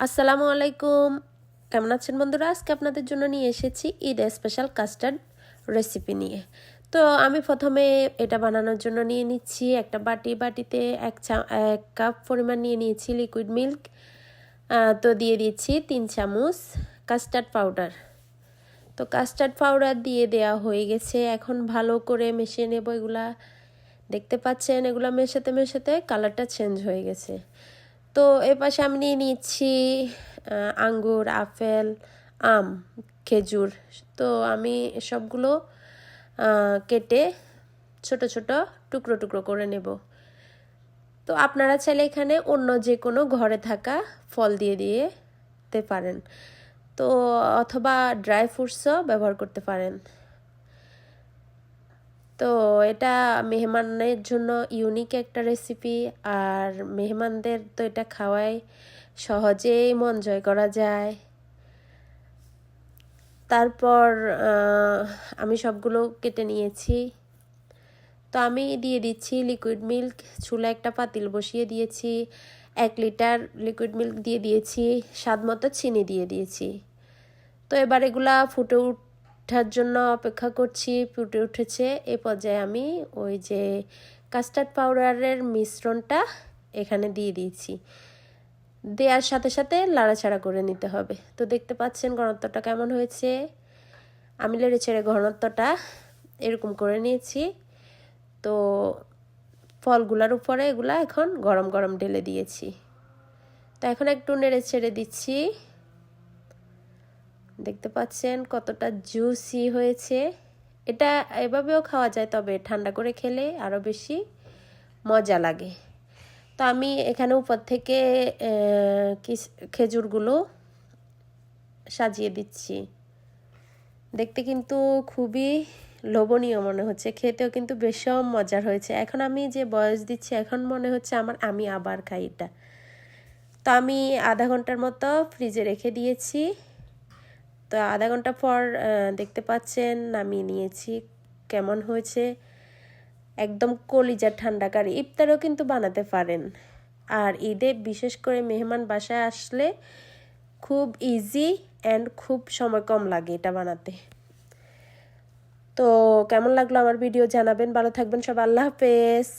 আসসালামু আলাইকুম, কেমন আছেন বন্ধুরা? আজকে আপনাদের জন্য নিয়ে এসেছি ঈদ স্পেশাল কাস্টার্ড রেসিপি নিয়ে। তো আমি প্রথমে এটা বানানোর জন্য নিয়ে নিচ্ছি একটা বাটিতে এক কাপ পরিমাণ নিয়ে নিয়েছি লিকুইড মিল্ক। তো দিয়ে দিচ্ছি 3 চামচ কাস্টার্ড পাউডার। তো কাস্টার্ড পাউডার দিয়ে দেওয়া হয়ে গেছে। এখন ভালো করে মিশিয়ে নেব। এগুলা দেখতে পাচ্ছেন, এগুলা মেশাতে কালারটা চেঞ্জ হয়ে গেছে। তো এপাশে আমি নিয়ে নিচ্ছি আঙ্গুর, আপেল, আম, খেজুর। তো আমি সবগুলো কেটে ছোট ছোট টুকরো করে নেব। তো আপনারা চাইলে এখানে অন্য যে কোনো ঘরে থাকা ফল দিতে পারেন, তো অথবা ড্রাই ফ্রুটসও ব্যবহার করতে পারেন। তো এটা মেহমানের জন্য ইউনিক একটা রেসিপি, আর মেহমানদের তো এটা খাওয়ায় সহজেই মন জয় করা যায়। তারপর আমি সবগুলো কেটে নিয়েছি। তো আমি দিয়ে দিচ্ছি লিকুইড মিল্ক। চুলা একটা পাতিল বসিয়ে দিয়েছি, 1 লিটার লিকুইড মিল্ক দিয়ে দিয়েছি, স্বাদ মতো চিনি দিয়ে দিয়েছি। তো এবার এগুলা ফুটে ওঠার জন্য অপেক্ষা করছি। ফুটে উঠেছে। এ পর্যায়ে আমি ওই যে কাস্টার্ড পাউডারের মিশ্রণটা এখানে দিয়ে দিয়েছি। দেওয়ার সাথে লাড়াচাড়া করে নিতে হবে। তো দেখতে পাচ্ছেন ঘনত্বটা কেমন হয়েছে। আমি নেড়েচেড়ে ঘনত্বটা এরকম করে নিয়েছি। তো ফলগুলোর উপরে এগুলা এখন গরম গরম ঢেলে দিয়েছি। তো এখন একটু নেড়েচেড়ে দিচ্ছি। দেখতে পাচ্ছেন কতটা জুসি হয়েছে। এটা এভাবেও খাওয়া যায়, তবে ঠান্ডা করে খেলে আরও বেশি মজা লাগে। তো আমি এখানে উপর থেকে খেজুরগুলো সাজিয়ে দিচ্ছি। দেখতে কিন্তু খুবই লোভনীয় মনে হচ্ছে, খেতেও কিন্তু বেশ মজার হয়েছে। এখন আমি যে বয়স দিচ্ছি, এখন মনে হচ্ছে আমি আবার খাই এটা। তো আমি আধা ঘন্টার মতো ফ্রিজে রেখে দিয়েছি। তো আধা ঘন্টা পর দেখতে পাচ্ছেন নামিয়ে নিয়েছি। কেমন হয়েছে, একদম কলিজা ঠান্ডা কারি। ইফতারও কিন্তু বানাতে পারেন। আর ঈদে বিশেষ করে মেহমান বাসায় আসলে খুব ইজি অ্যান্ড খুব সময় কম লাগে এটা বানাতে। তো কেমন লাগলো আমার ভিডিও জানাবেন। ভালো থাকবেন সব। আল্লাহ হাফেজ।